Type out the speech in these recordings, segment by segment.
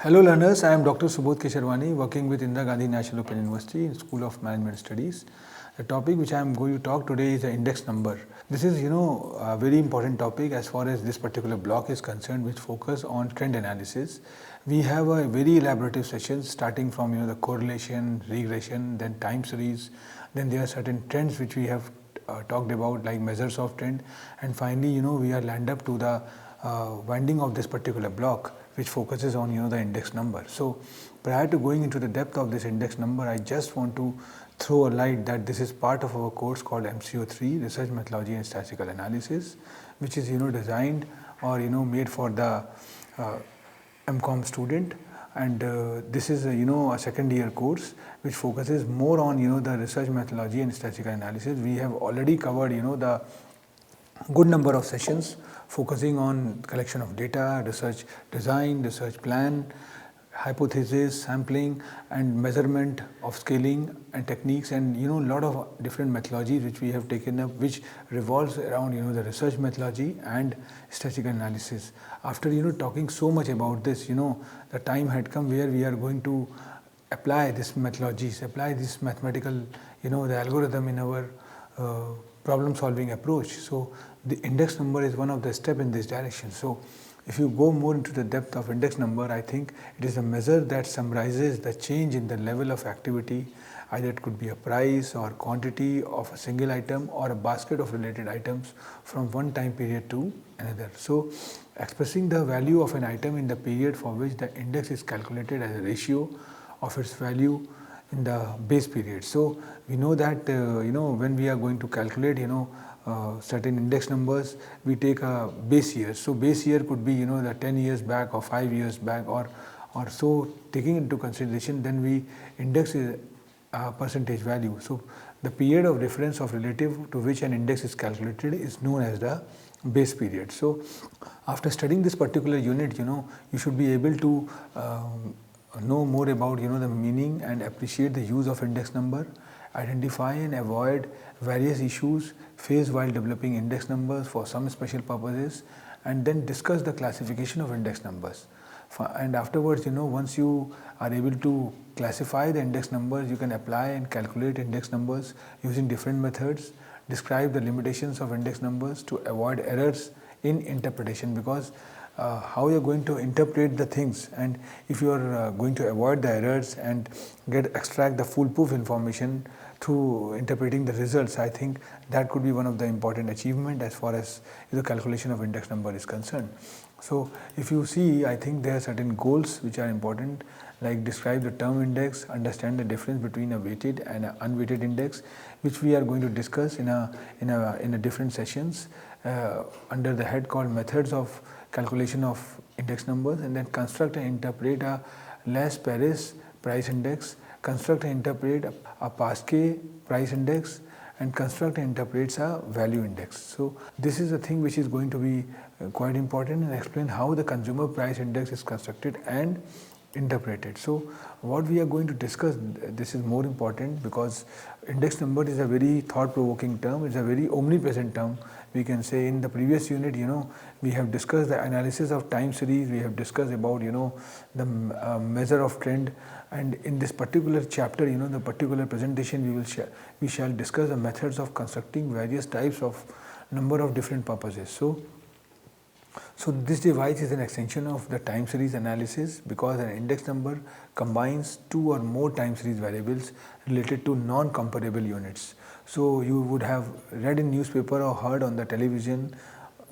Hello learners, I am Dr. Subodh Kesharwani working with Indira Gandhi National Open University in School of Management Studies. The topic which I am going to talk today is the index number. This is a very important topic as far as this particular block is concerned, which focus on trend analysis. We have a very elaborative sessions starting from the correlation, regression, then time series, then there are certain trends which we have talked about like measures of trend, and finally we are land up to the winding of this particular block which focuses on the index number. So prior to going into the depth of this index number, I just want to throw a light that this is part of our course called MCO3, Research Methodology and Statistical Analysis, which is designed or made for the MCOM student, and this is a second year course which focuses more on the research methodology and statistical analysis. We have already covered the good number of sessions focusing on collection of data, research design, research plan, hypothesis, sampling and measurement of scaling and techniques, and a lot of different methodologies which we have taken up, which revolves around the research methodology and statistical analysis. After talking so much about this, the time had come where we are going to apply this methodologies, apply this mathematical the algorithm in our problem solving approach. So the index number is one of the step in this direction. So if you go more into the depth of index number, I think it is a measure that summarizes the change in the level of activity. Either it could be a price or quantity of a single item or a basket of related items from one time period to another. So expressing the value of an item in the period for which the index is calculated as a ratio of its value in the base period. So we know that when we are going to calculate certain index numbers, we take a base year. So base year could be the 10 years back or 5 years back or so. Taking into consideration, then we index a percentage value. So the period of reference of relative to which an index is calculated is known as the base period. So after studying this particular unit, you should be able to know more about the meaning and appreciate the use of index number, identify and avoid various issues faced while developing index numbers for some special purposes, and then discuss the classification of index numbers. And afterwards, once you are able to classify the index numbers, you can apply and calculate index numbers using different methods, describe the limitations of index numbers to avoid errors in interpretation, because how you are going to interpret the things, and if you are going to avoid the errors and extract the foolproof information through interpreting the results, I think that could be one of the important achievement as far as the calculation of index number is concerned. So if you see, I think there are certain goals which are important, like describe the term index, understand the difference between a weighted and an unweighted index, which we are going to discuss in a different sessions under the head called methods of calculation of index numbers, and then construct and interpret a Las Paris price index, construct and interpret a Pascal price index, and construct and interprets a value index. So this is a thing which is going to be quite important, and explain how the consumer price index is constructed and interpreted. So what we are going to discuss, this is more important because index number is a very thought-provoking term. It's a very omnipresent term. We can say in the previous unit, we have discussed the analysis of time series. We have discussed about the measure of trend, and in this particular chapter, the particular presentation, we shall discuss the methods of constructing various types of number of different purposes. So this device is an extension of the time series analysis, because an index number combines two or more time series variables related to non-comparable units. So you would have read in newspaper or heard on the television,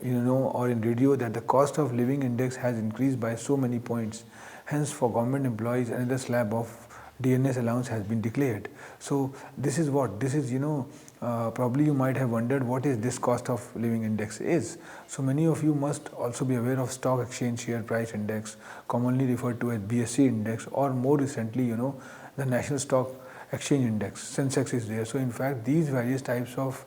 or in radio, that the cost of living index has increased by so many points. Hence, for government employees, another slab of DNS allowance has been declared. So this is what this is. Probably you might have wondered what is this cost of living index is. So many of you must also be aware of stock exchange share price index, commonly referred to as BSE index, or more recently, the national stock exchange index, Sensex is there. So in fact, these various types of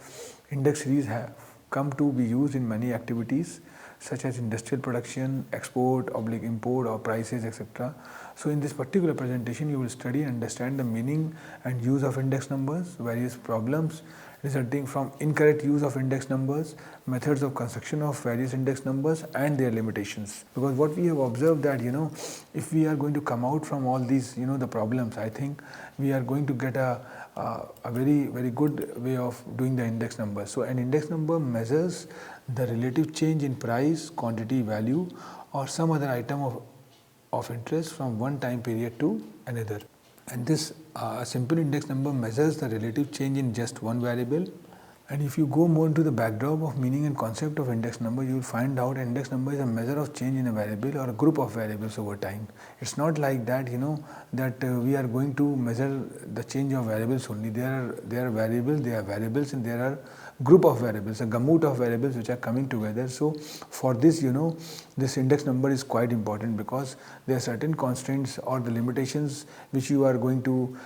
index series have come to be used in many activities such as industrial production, export, import, or prices, etc. So in this particular presentation, you will study and understand the meaning and use of index numbers, various problems resulting from incorrect use of index numbers, methods of construction of various index numbers and their limitations. Because what we have observed that if we are going to come out from all these the problems, I think we are going to get a very good way of doing the index number. So an index number measures the relative change in price, quantity, value or some other item of interest from one time period to another. And this simple index number measures the relative change in just one variable. And if you go more into the backdrop of meaning and concept of index number, you will find out index number is a measure of change in a variable or a group of variables over time. It's not like that that we are going to measure the change of variables only. There are variables and there are group of variables, a gamut of variables which are coming together. So for this this index number is quite important, because there are certain constraints or the limitations which you are going to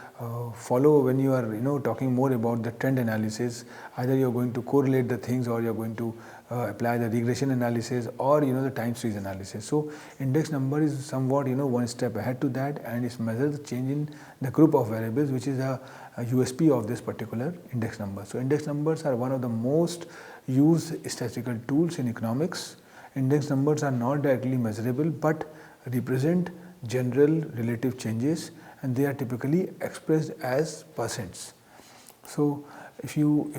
follow when you are talking more about the trend analysis. Either you are going to correlate the things, or you are going to apply the regression analysis, or the time series analysis. So index number is somewhat one step ahead to that, and it measures the change in the group of variables, which is a USP of this particular index number. So index numbers are one of the most used statistical tools in economics. Index numbers are not directly measurable but represent general relative changes, and they are typically expressed as percents. So if you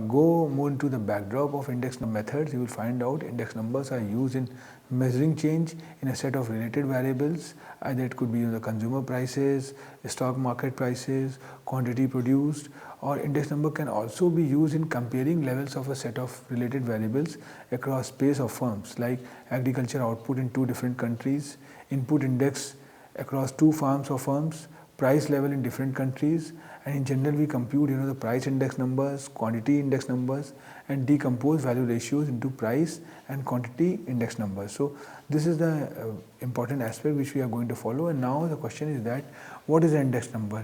go more into the backdrop of index methods, you will find out index numbers are used in measuring change in a set of related variables. Either it could be the consumer prices, stock market prices, quantity produced, or index number can also be used in comparing levels of a set of related variables across space of firms, like agriculture output in two different countries, input index across two farms or firms, price level in different countries. And in general we compute the price index numbers, quantity index numbers, and decompose value ratios into price and quantity index numbers. So this is the important aspect which we are going to follow. And now the question is that what is the index number?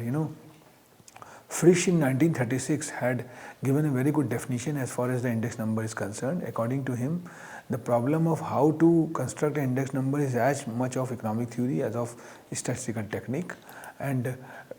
Frisch in 1936 had given a very good definition as far as the index number is concerned. According to him, the problem of how to construct an index number is as much of economic theory as of statistical technique. And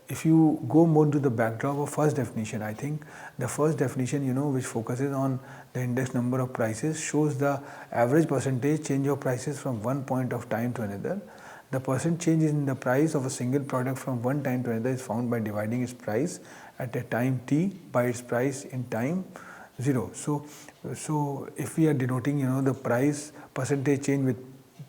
if you go more to the backdrop of first definition, I think the first definition which focuses on the index number of prices shows the average percentage change of prices from one point of time to another. The percent change in the price of a single product from one time to another is found by dividing its price at a time t by its price in time 0. So if we are denoting the price percentage change with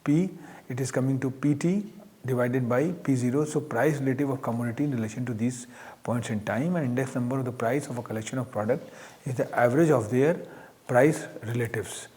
p, it is coming to pt divided by P0. So price relative of commodity in relation to these points in time, and index number of the price of a collection of product is the average of their price relatives.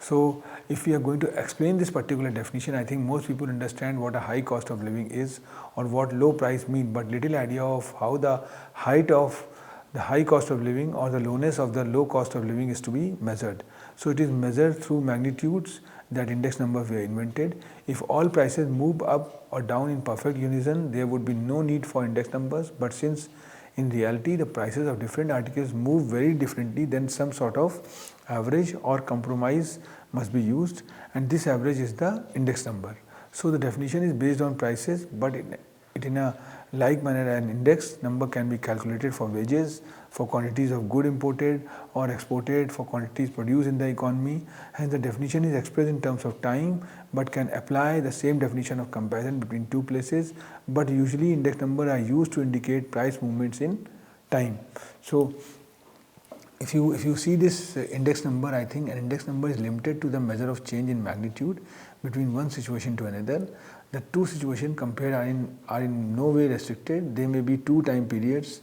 So if we are going to explain this particular definition, I think most people understand what a high cost of living is or what low price mean, but little idea of how the height of the high cost of living or the lowness of the low cost of living is to be measured. So it is measured through magnitudes, that index number we have invented. If all prices move up or down in perfect unison, there would be no need for index numbers. But since in reality the prices of different articles move very differently, then some sort of average or compromise must be used, and this average is the index number. So the definition is based on prices, but in a like manner an index number can be calculated for wages, for quantities of good imported or exported, for quantities produced in the economy. Hence the definition is expressed in terms of time, but can apply the same definition of comparison between two places. But usually index number are used to indicate price movements in time. So if you see this index number, I think an index number is limited to the measure of change in magnitude between one situation to another. The two situations compared are in no way restricted. They may be two time periods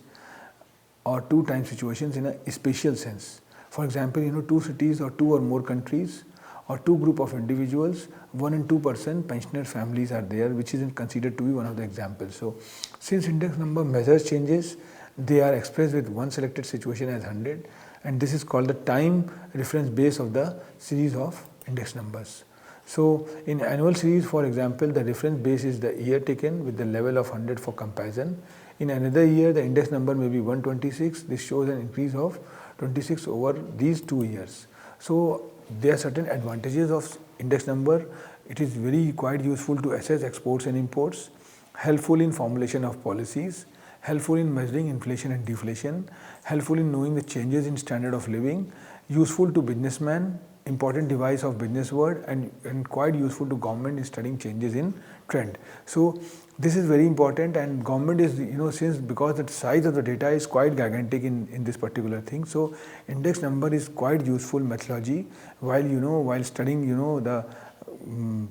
or two time situations in a spatial sense. For example, two cities or two or more countries or two group of individuals, 1 and 2% pensioner families are there, which is considered to be one of the examples. So since index number measures changes, they are expressed with one selected situation as 100, and this is called the time reference base of the series of index numbers. So in annual series, for example, the reference base is the year taken with the level of 100 for comparison. In another year, the index number may be 126. This shows an increase of 26 over these 2 years. So there are certain advantages of index number. It is very quite useful to assess exports and imports, helpful in formulation of policies, helpful in measuring inflation and deflation, helpful in knowing the changes in standard of living, useful to businessmen, important device of business world, and quite useful to government in studying changes in trend. So this is very important, and government is, since because the size of the data is quite gigantic in this particular thing, so index number is quite useful methodology while studying the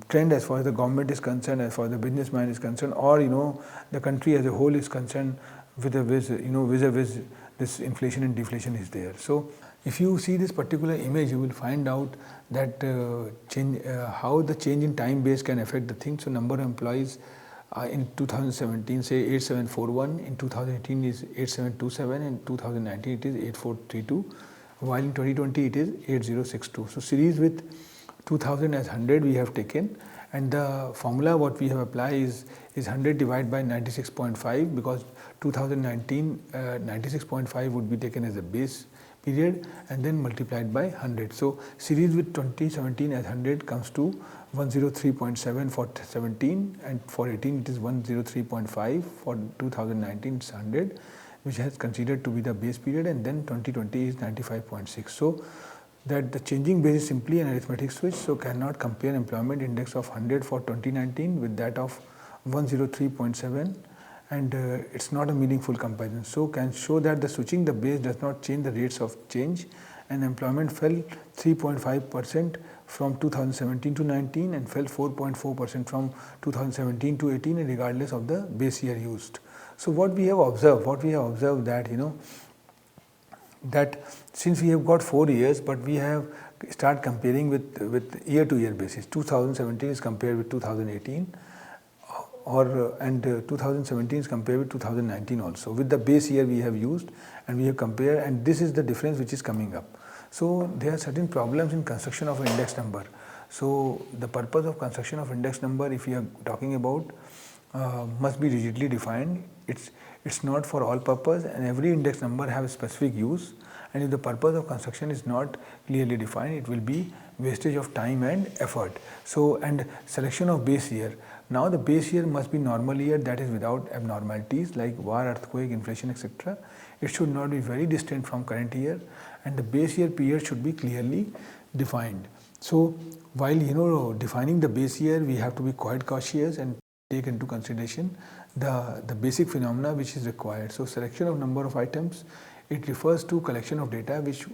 trend as far as the government is concerned, as far as the businessman is concerned, or the country as a whole is concerned, vis-a-vis this inflation and deflation is there. So if you see this particular image, you will find out that how the change in time base can affect the thing. So number of employees in 2017 say 8741, in 2018 is 8727, in 2019 it is 8432, while in 2020 it is 8062. So series with 2000 as 100 we have taken, and the formula what we have applied is 100 divided by 96.5, because 2019 96.5 would be taken as a base period and then multiplied by 100. So series with 2017 as 100 comes to 103.7 for 17, and for 18 it is 103.5, for 2019 it's 100, which has considered to be the base period, and then 2020 is 95.6. So that the changing base is simply an arithmetic switch, so cannot compare employment index of 100 for 2019 with that of 103.7, and it's not a meaningful comparison. So can show that the switching the base does not change the rates of change, and employment fell 3.5% from 2017 to 19 and fell 4.4% from 2017 to 18, regardless of the base year used. So what we have observed that that since we have got 4 years, but we have start comparing with year to year basis. 2017 is compared with 2018, and 2017 is compared with 2019 also. With the base year we have used, and we have compared, and this is the difference which is coming up. So there are certain problems in construction of an index number. So the purpose of construction of index number, if we are talking about, must be rigidly defined. It's not for all purpose, and every index number have a specific use, and if the purpose of construction is not clearly defined, it will be wastage of time and effort. So, and selection of base year. Now the base year must be normal year, that is without abnormalities like war, earthquake, inflation, etc. It should not be very distant from current year, and the base year period should be clearly defined. So while defining the base year, we have to be quite cautious and take into consideration the basic phenomena which is required. So selection of number of items, it refers to collection of data which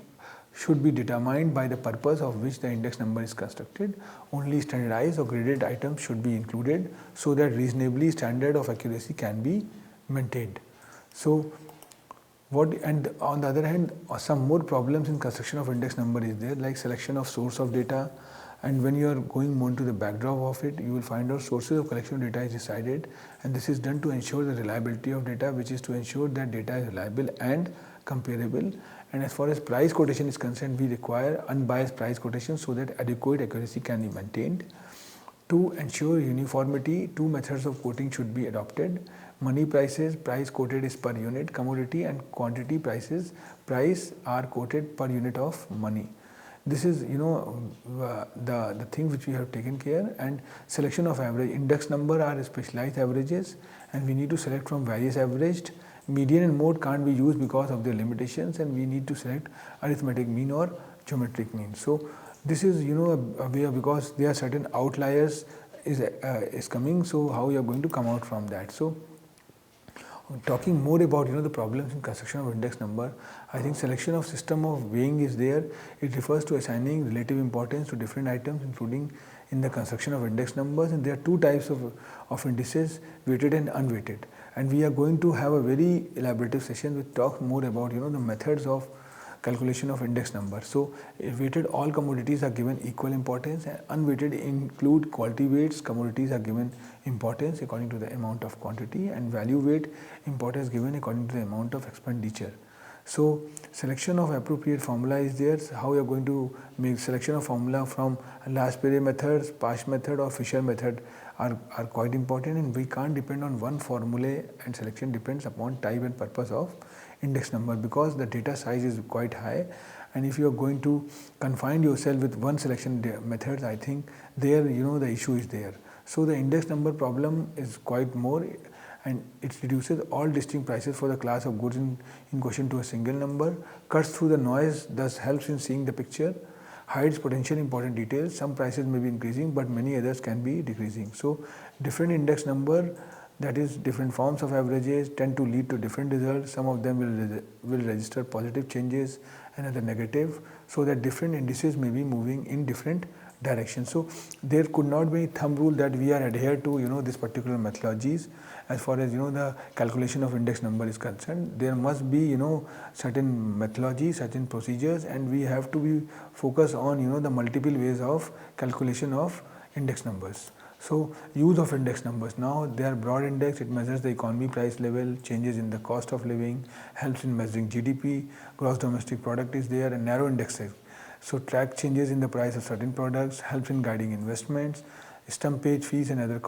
should be determined by the purpose of which the index number is constructed. Only standardized or graded items should be included so that reasonably standard of accuracy can be maintained. So and on the other hand, some more problems in construction of index number is there, like selection of source of data. And when you are going more into the backdrop of it, you will find out sources of collection of data is decided, and this is done to ensure the reliability of data, which is to ensure that data is reliable and comparable. And as far as price quotation is concerned, we require unbiased price quotation so that adequate accuracy can be maintained. To ensure uniformity, 2 methods of quoting should be adopted. Money prices, price quoted is per unit commodity, and quantity prices, price are quoted per unit of money. This is the thing which we have taken care. And selection of average, index number are specialized averages, and we need to select from various averaged. Median and mode can't be used because of their limitations, and we need to select arithmetic mean or geometric mean. So this is a way, because there are certain outliers is coming, so how you are going to come out from that. So talking more about the problems in construction of index number, I think selection of system of weighing is there. It refers to assigning relative importance to different items, including in the construction of index numbers. And there are 2 types of indices, weighted and unweighted. And we are going to have a very elaborative session which talks more about the methods of calculation of index number. So weighted, all commodities are given equal importance, and unweighted include quality weights. Commodities are given importance according to the amount of quantity, and value weight importance given according to the amount of expenditure. So selection of appropriate formula is there. So how you are going to make selection of formula from Laspere methods, Pasch method or Fisher method are quite important, and we can't depend on one formula, and selection depends upon type and purpose of index number, because the data size is quite high, and if you are going to confine yourself with one selection methods, I think there the issue is there. So the index number problem is quite more, and it reduces all distinct prices for the class of goods in question to a single number, cuts through the noise, thus helps in seeing the picture, hides potential important details. Some prices may be increasing, but many others can be decreasing. So different index number, that is different forms of averages, tend to lead to different results. Some of them will register positive changes and other negative, so that different indices may be moving in different directions. So there could not be a thumb rule that we are adhere to this particular methodologies as far as the calculation of index number is concerned. There must be certain methodologies, certain procedures, and we have to be focused on the multiple ways of calculation of index numbers. So use of index numbers. Now they are broad index, it measures the economy price level, changes in the cost of living, helps in measuring GDP, gross domestic product is there, and narrow indexes. So track changes in the price of certain products, helps in guiding investments, stamp page fees and other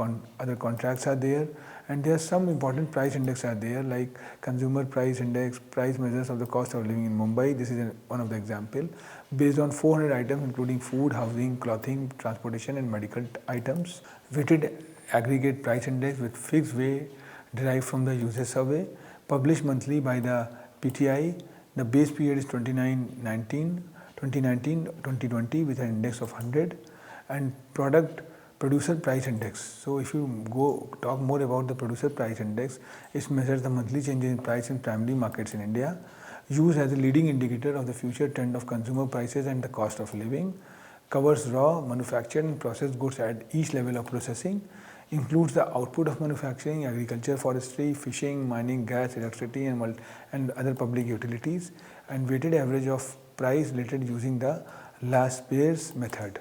contracts are there, and there are some important price index are there, like consumer price index, price measures of the cost of living in Mumbai. This is one of the example, based on 400 items including food, housing, clothing, transportation and medical items. Weighted aggregate price index with fixed weight derived from the user survey, published monthly by the PTI. The base period is 2019-2020 with an index of 100, and producer price index. So if you go talk more about the producer price index, it measures the monthly changes in price in primary markets in India, used as a leading indicator of the future trend of consumer prices and the cost of living, covers raw, manufactured and processed goods at each level of processing, includes the output of manufacturing, agriculture, forestry, fishing, mining, gas, electricity and other public utilities, and weighted average of price related using the last pairs method.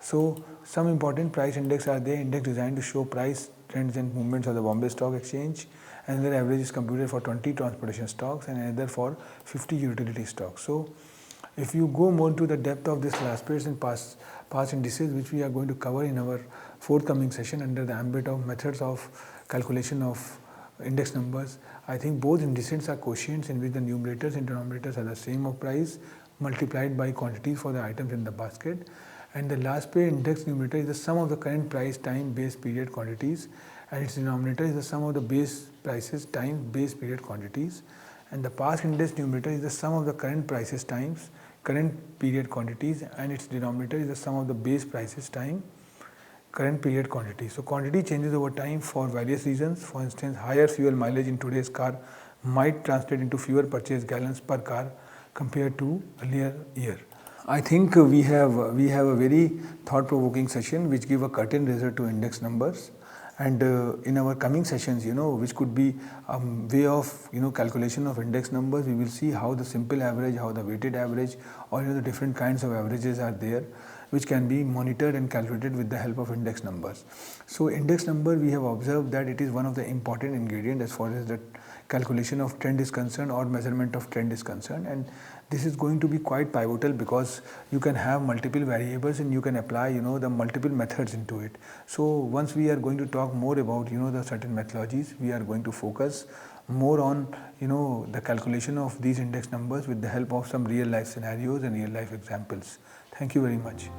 So some important price index are there, index designed to show price trends and movements of the Bombay Stock Exchange. Another average is computed for 20 transportation stocks and another for 50 utility stocks. So if you go more into the depth of this last pairs and past indices, which we are going to cover in our forthcoming session under the ambit of methods of calculation of index numbers, I think both indices are quotients in which the numerators and denominators are the same of price multiplied by quantities for the items in the basket, and the last pair index numerator is the sum of the current price time base period quantities, and its denominator is the sum of the base prices times base period quantities, and the past index numerator is the sum of the current prices times current period quantities, and its denominator is the sum of the base prices times current period quantity. So quantity changes over time for various reasons. For instance, higher fuel mileage in today's car might translate into fewer purchased gallons per car compared to earlier year. I think we have a very thought-provoking session which give a curtain raiser to index numbers, and in our coming sessions, which could be a way of calculation of index numbers, we will see how the simple average, how the weighted average, or the different kinds of averages are there, which can be monitored and calculated with the help of index numbers. So index number, we have observed that it is one of the important ingredients as far as the calculation of trend is concerned or measurement of trend is concerned, and this is going to be quite pivotal because you can have multiple variables and you can apply the multiple methods into it. So once we are going to talk more about the certain methodologies, we are going to focus more on the calculation of these index numbers with the help of some real life scenarios and real life examples. Thank you very much.